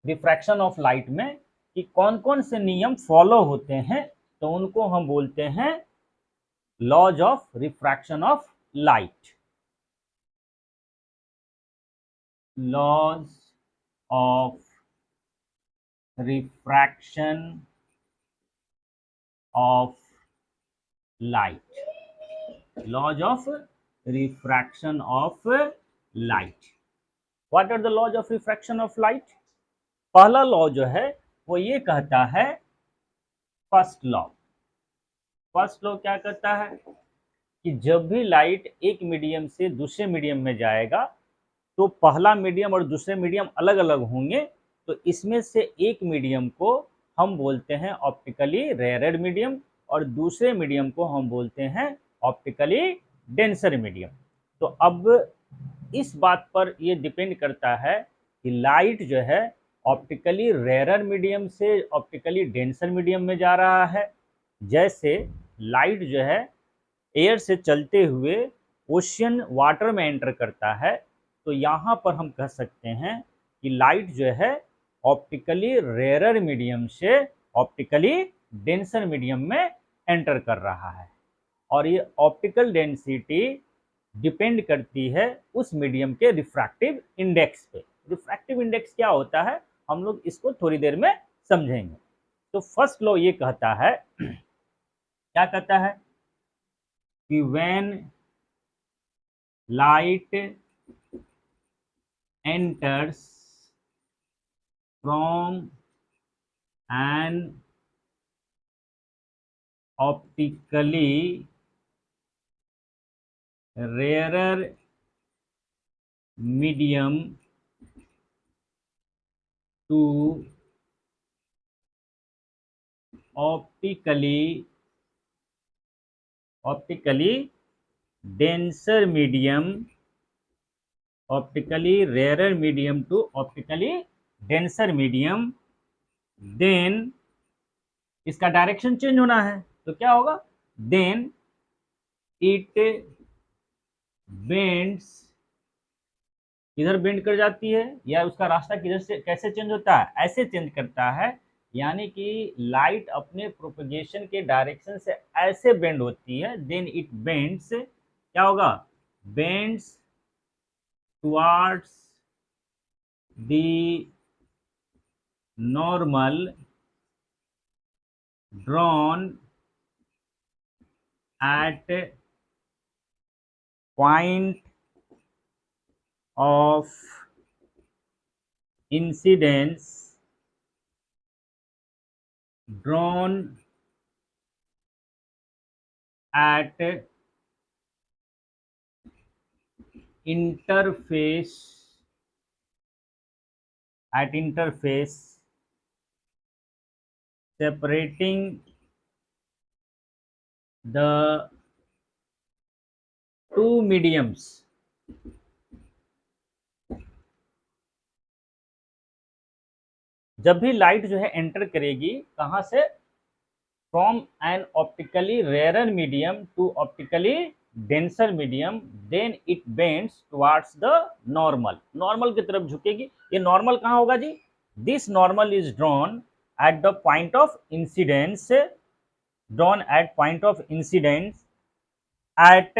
Refraction of light में कि कौन कौन से नियम फॉलो होते हैं, तो उनको हम बोलते हैं laws of refraction of light. Laws of refraction of light. Laws of refraction of light. What are the laws of refraction of light? पहला लॉ जो है वो ये कहता है, फर्स्ट लॉ। फर्स्ट लॉ क्या कहता है कि जब भी लाइट एक मीडियम से दूसरे मीडियम में जाएगा तो पहला मीडियम और दूसरे मीडियम अलग अलग होंगे, तो इसमें से एक मीडियम को हम बोलते हैं ऑप्टिकली रेयरर मीडियम और दूसरे मीडियम को हम बोलते हैं ऑप्टिकली डेंसर मीडियम। तो अब इस बात पर ये डिपेंड करता है कि लाइट जो है ऑप्टिकली रेयरर मीडियम से ऑप्टिकली डेंसर मीडियम में जा रहा है। जैसे लाइट जो है एयर से चलते हुए ओशियन वाटर में एंटर करता है, तो यहाँ पर हम कह सकते हैं कि लाइट जो है ऑप्टिकली रेयरर मीडियम से ऑप्टिकली डेंसर मीडियम में एंटर कर रहा है। और ये ऑप्टिकल डेंसिटी डिपेंड करती है उस मीडियम के रिफ्रैक्टिव इंडेक्स पे। रिफ्रैक्टिव इंडेक्स क्या होता है हम लोग इसको थोड़ी देर में समझेंगे। तो फर्स्ट लॉ ये कहता है, क्या कहता है कि when light enters from an optically rarer medium to optically denser medium, optically rarer medium to optically denser medium, then इसका डायरेक्शन चेंज होना है तो क्या होगा, देन इट बेंड्स, किधर बेंड कर जाती है या उसका रास्ता किधर से कैसे चेंज होता है, ऐसे चेंज करता है। यानी कि लाइट अपने प्रोपगेशन के डायरेक्शन से ऐसे बेंड होती है, देन इट बेंड्स, क्या होगा, bends towards the normal drawn at point of incidence, drawn at interface separating the two mediums। जब भी लाइट जो है एंटर करेगी कहां से, from an optically rarer medium to optically denser medium, then it bends towards the normal, normal की तरफ झुकेगी। ये नॉर्मल कहाँ होगा जी, this normal is drawn at the point of incidence, drawn at point of incidence at,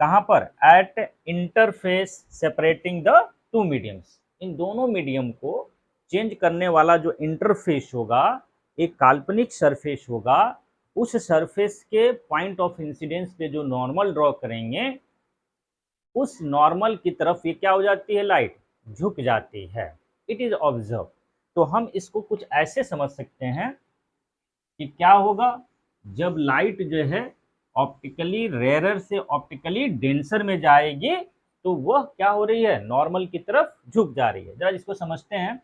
कहाँ पर, at interface separating the two mediums. इन दोनों मीडियम को चेंज करने वाला जो इंटरफेस होगा, एक काल्पनिक सरफेस होगा, उस सरफेस के पॉइंट ऑफ इंसिडेंस पे जो नॉर्मल ड्रॉ करेंगे, उस नॉर्मल की तरफ ये क्या हो जाती है, लाइट झुक जाती है। It is observe. तो हम इसको कुछ ऐसे समझ सकते हैं कि क्या होगा, जब लाइट जो है ऑप्टिकली रेयरर से ऑप्टिकली डेंसर में जाएगी तो वह क्या हो रही है, नॉर्मल की तरफ झुक जा रही है। जरा इसको समझते हैं।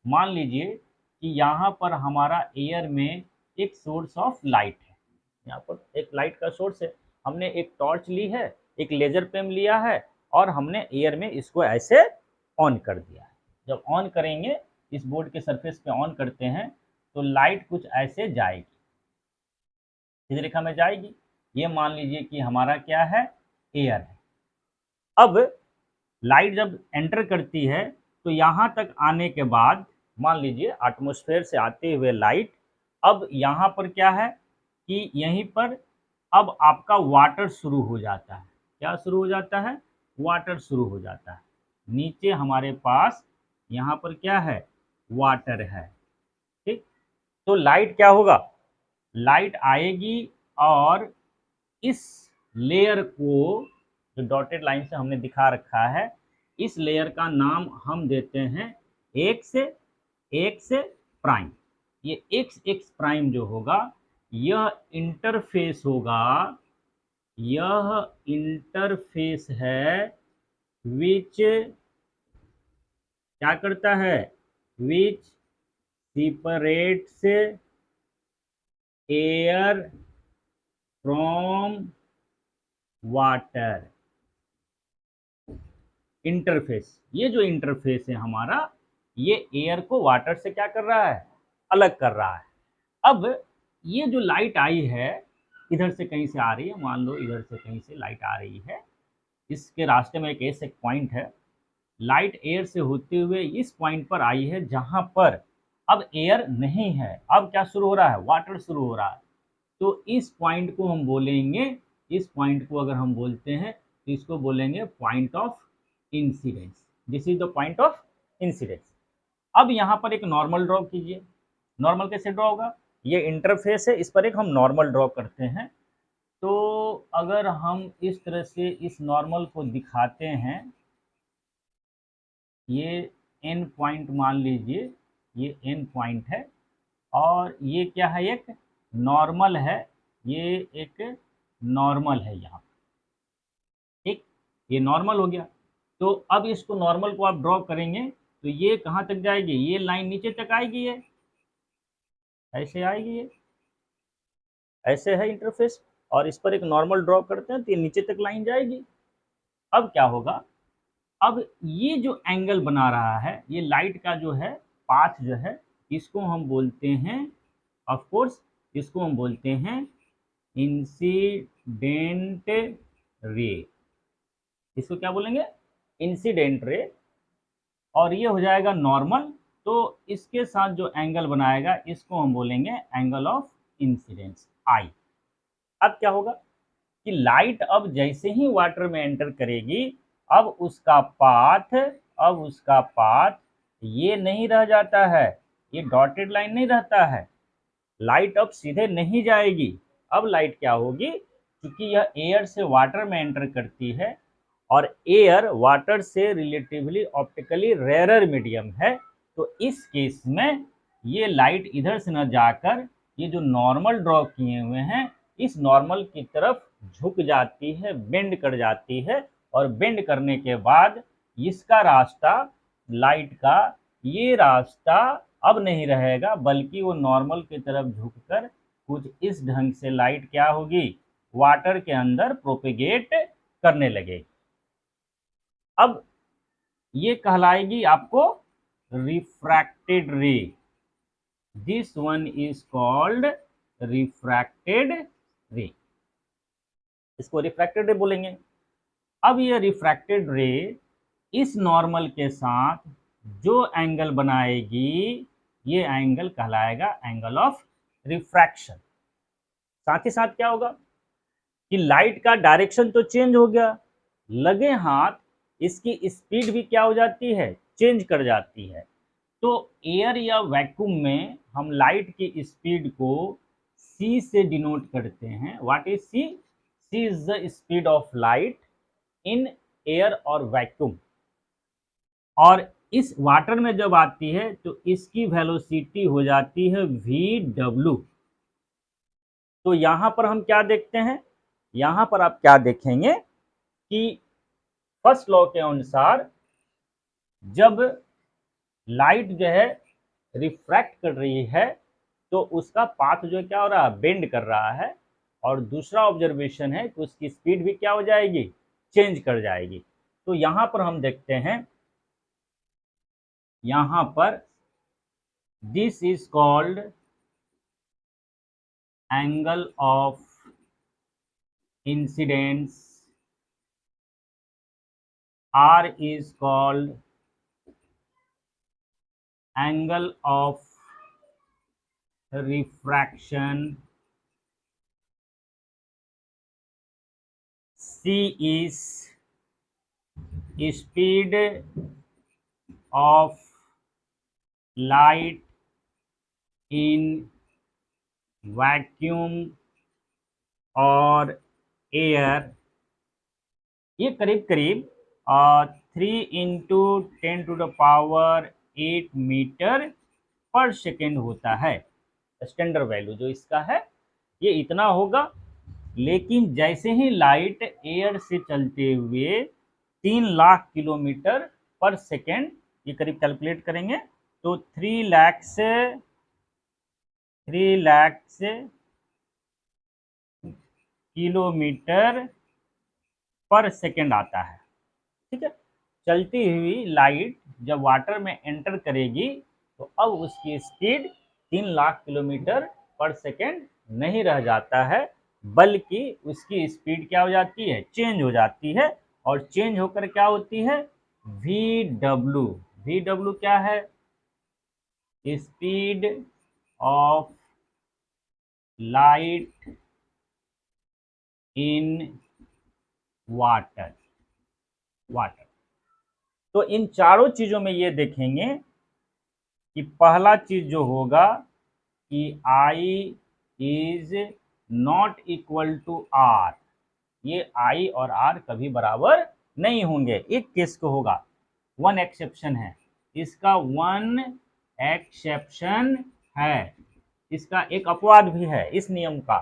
मान लीजिए कि यहाँ पर हमारा एयर में एक सोर्स ऑफ लाइट है, यहाँ पर एक लाइट का सोर्स है, हमने एक टॉर्च ली है, एक लेजर पेन लिया है और हमने एयर में इसको ऐसे ऑन कर दिया है। जब ऑन करेंगे, इस बोर्ड के सरफेस पे ऑन करते हैं तो लाइट कुछ ऐसे जाएगी, सीधी रेखा में जाएगी। ये मान लीजिए कि हमारा क्या है, एयर है। अब लाइट जब एंटर करती है तो यहाँ तक आने के बाद मान लीजिए एटमॉस्फेयर से आते हुए लाइट, अब यहाँ पर क्या है कि यहीं पर अब आपका वाटर शुरू हो जाता है। क्या शुरू हो जाता है? वाटर शुरू हो जाता है। नीचे हमारे पास यहाँ पर क्या है? वाटर है। ठीक, तो लाइट क्या होगा? लाइट आएगी और इस लेयर को, जो डॉटेड लाइन से हमने दिखा रखा है, इस लेयर का नाम हम देते हैं एक्स प्राइम। ये एक्स प्राइम जो होगा, यह इंटरफेस होगा, यह इंटरफेस है विच क्या करता है? Which separates air from water. Interface, ये जो इंटरफेस है हमारा, ये एयर को वाटर से क्या कर रहा है? अलग कर रहा है। अब ये जो लाइट आई है, इधर से कहीं से आ रही है, मान लो इधर से कहीं से लाइट आ रही है, इसके रास्ते में एक ऐसे पॉइंट है, लाइट एयर से होते हुए इस पॉइंट पर आई है जहां पर अब एयर नहीं है। अब क्या शुरू हो रहा है? वाटर शुरू हो रहा है। तो इस पॉइंट को हम बोलेंगे, इस पॉइंट को अगर हम बोलते हैं तो इसको बोलेंगे point of incidence. This is the point of incidence. अब यहाँ पर एक नॉर्मल ड्रॉ कीजिए। नॉर्मल कैसे ड्रॉ होगा? ये इंटरफेस है, इस पर एक हम नॉर्मल ड्रॉ करते हैं। तो अगर हम इस तरह से इस नॉर्मल को दिखाते हैं, ये एन पॉइंट मान लीजिए, ये एन पॉइंट है और ये क्या है? एक नॉर्मल है, ये एक नॉर्मल है यहाँ। ठीक, ये नॉर्मल हो गया। तो अब इसको नॉर्मल को आप ड्रॉ करेंगे तो ये कहाँ तक जाएगी? ये लाइन नीचे तक आएगी, ये ऐसे आएगी, ये ऐसे है इंटरफेस, और इस पर एक नॉर्मल ड्रॉ करते हैं तो ये नीचे तक लाइन जाएगी। अब क्या होगा? अब ये जो एंगल बना रहा है, ये लाइट का जो है पाथ जो है, इसको हम बोलते हैं, ऑफ कोर्स इसको हम बोलते हैं इंसिडेंट रे। इसको क्या बोलेंगे? Incident ray. और ये हो जाएगा नॉर्मल, तो इसके साथ जो एंगल बनाएगा इसको हम बोलेंगे एंगल ऑफ इंसिडेंस, आई। अब क्या होगा कि लाइट अब जैसे ही वाटर में एंटर करेगी, अब उसका पाथ, अब उसका पाथ ये नहीं रह जाता है, ये डॉटेड लाइन नहीं रहता है। लाइट अब सीधे नहीं जाएगी। अब लाइट क्या होगी? क्योंकि यह एयर से वाटर में एंटर करती है और एयर वाटर से रिलेटिवली ऑप्टिकली रेयरर मीडियम है, तो इस केस में ये लाइट इधर से न जाकर ये जो नॉर्मल ड्रॉ किए हुए हैं, इस नॉर्मल की तरफ झुक जाती है, बेंड कर जाती है, और बेंड करने के बाद इसका रास्ता, लाइट का ये रास्ता अब नहीं रहेगा, बल्कि वो नॉर्मल की तरफ झुककर कुछ इस ढंग से लाइट क्या होगी? वाटर के अंदर प्रोपेगेट करने लगेगी। अब ये कहलाएगी आपको रिफ्रैक्टेड रे। This one is called refracted रे। इसको रिफ्रैक्टेड रे बोलेंगे। अब ये रिफ्रैक्टेड रे इस नॉर्मल के साथ जो एंगल बनाएगी, ये एंगल कहलाएगा एंगल ऑफ रिफ्रैक्शन। साथ ही साथ क्या होगा कि लाइट का डायरेक्शन तो चेंज हो गया, लगे हाथ इसकी स्पीड भी क्या हो जाती है? चेंज कर जाती है। तो एयर या वैक्यूम में हम लाइट की स्पीड को c से डिनोट करते हैं। What is c? c is the speed of light in air और वैक्यूम। और इस वाटर में जब आती है तो इसकी वेलोसिटी हो जाती है v w। तो यहां पर हम क्या देखते हैं? यहां पर आप क्या देखेंगे कि फर्स्ट लॉ के अनुसार जब लाइट जो है रिफ्रैक्ट कर रही है तो उसका पाथ जो क्या हो रहा है? बेंड कर रहा है। और दूसरा ऑब्जर्वेशन है कि उसकी स्पीड भी क्या हो जाएगी? चेंज कर जाएगी। तो यहां पर हम देखते हैं, यहां पर this is called angle of incidence, R is called angle of refraction c is speed of light in vacuum और एयर, ये करीब करीब 3 × 10⁸ मीटर पर सेकेंड होता है। स्टैंडर्ड वैल्यू जो इसका है ये इतना होगा। लेकिन जैसे ही लाइट एयर से चलते हुए 3 लाख किलोमीटर पर सेकेंड, ये करीब कैलकुलेट करेंगे तो 3 लाख किलोमीटर पर सेकेंड आता है। ठीक है, चलती हुई लाइट जब वाटर में एंटर करेगी तो अब उसकी स्पीड 3 लाख किलोमीटर पर सेकेंड नहीं रह जाता है, बल्कि उसकी स्पीड क्या हो जाती है, चेंज हो जाती है। और चेंज होकर क्या होती है, VW। VW क्या है, speed of light in water. तो इन चारों चीजों में ये देखेंगे कि पहला चीज जो होगा कि I is not equal to R, ये I और R कभी बराबर नहीं होंगे। एक केस को होगा, वन एक्सेप्शन है, इसका वन एक्सेप्शन है, इसका एक अपवाद भी है इस नियम का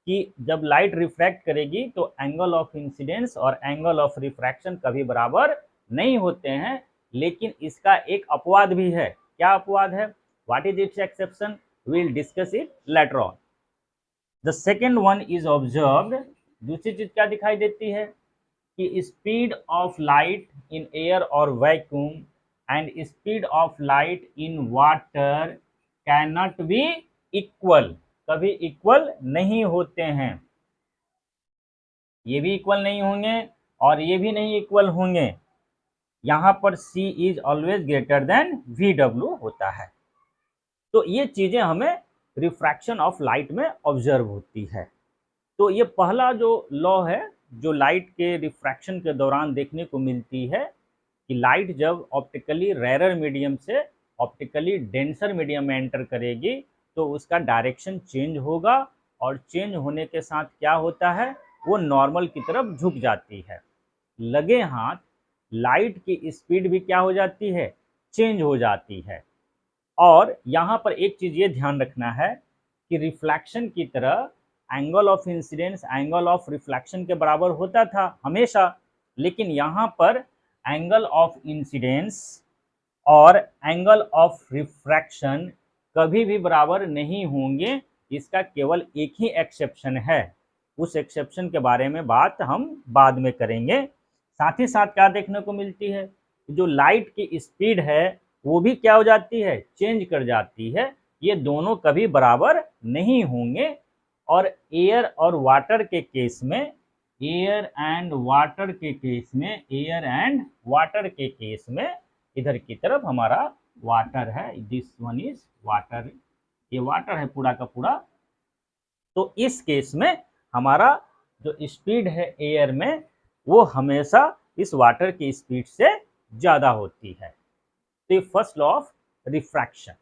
कि जब लाइट रिफ्रैक्ट करेगी तो एंगल ऑफ इंसिडेंस और एंगल ऑफ रिफ्रैक्शन कभी बराबर नहीं होते हैं। लेकिन इसका एक अपवाद भी है। क्या अपवाद है, what is its exception, we will discuss it later on. The second one is observed, दूसरी चीज क्या दिखाई देती है कि speed of light in air और vacuum and speed of light in water can not be equal, कभी equal नहीं होते हैं। ये भी इक्वल नहीं होंगे और ये भी नहीं इक्वल होंगे। यहां पर C is always greater than VW होता है। तो ये चीजें हमें रिफ्रैक्शन ऑफ लाइट में ऑब्जर्व होती है। तो ये पहला जो लॉ है जो लाइट के रिफ्रैक्शन के दौरान देखने को मिलती है कि लाइट जब ऑप्टिकली रेयर मीडियम से ऑप्टिकली डेंसर मीडियम में एंटर करेगी तो उसका डायरेक्शन चेंज होगा, और चेंज होने के साथ क्या होता है, वो नॉर्मल की तरफ झुक जाती है। लगे हाथ लाइट की स्पीड भी क्या हो जाती है, चेंज हो जाती है। और यहाँ पर एक चीज़ ये ध्यान रखना है कि रिफ्लेक्शन की तरह angle of incidence angle of reflection के बराबर होता था हमेशा, लेकिन यहाँ पर एंगल ऑफ इंसिडेंस और एंगल ऑफ रिफ्रैक्शन कभी भी बराबर नहीं होंगे। इसका केवल एक ही एक्सेप्शन है, उस एक्सेप्शन के बारे में बात हम बाद में करेंगे। साथ ही साथ क्या देखने को मिलती है, जो लाइट की स्पीड है वो भी क्या हो जाती है, चेंज कर जाती है। ये दोनों कभी बराबर नहीं होंगे। और एयर और वाटर के केस में, एयर एंड वाटर के केस में इधर की तरफ हमारा वाटर है, दिस वन इज वाटर, ये वाटर है पूरा का पूरा। तो इस केस में हमारा जो स्पीड है एयर में वो हमेशा इस वाटर की स्पीड से ज़्यादा होती है। तो ये फर्स्ट लॉ ऑफ रिफ्रैक्शन।